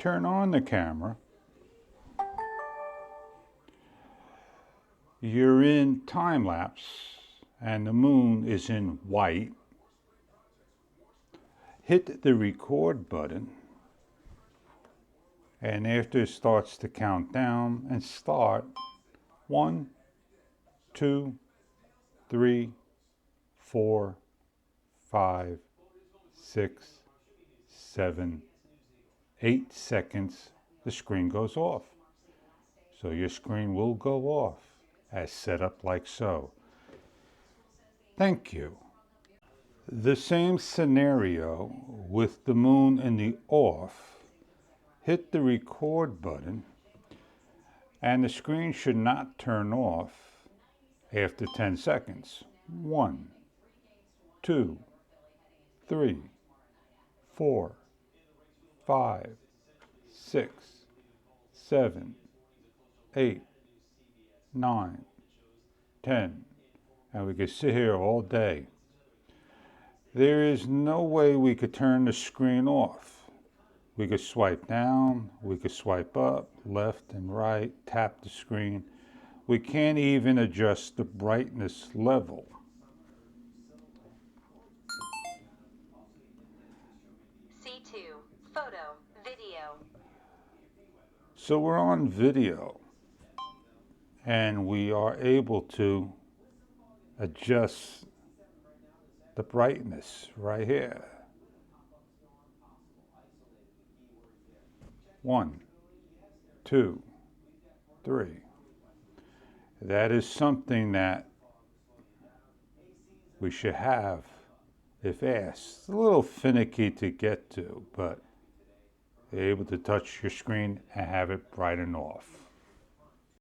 turn on the camera, you're in time lapse and the moon is in white. Hit the record button, and after it starts to count down, and start 1, 2, 3, 4, 5, 6, 7, 8 seconds, the screen goes off. So your screen will go off as set up like so. Thank you. The same scenario with the moon in the off. Hit the record button and the screen should not turn off after 10 seconds. 1, 2, 3, 4, 5, 6, 7, 8, 9, 10, and we could sit here all day. There is no way we could turn the screen off. We could swipe down, we could swipe up, left and right, tap the screen. We can't even adjust the brightness level. C2, photo, video. So we're on video, and we are able to adjust the brightness right here. 1, 2, 3. That is something that we should have if asked. It's a little finicky to get to, but you're able to touch your screen and have it brighten off.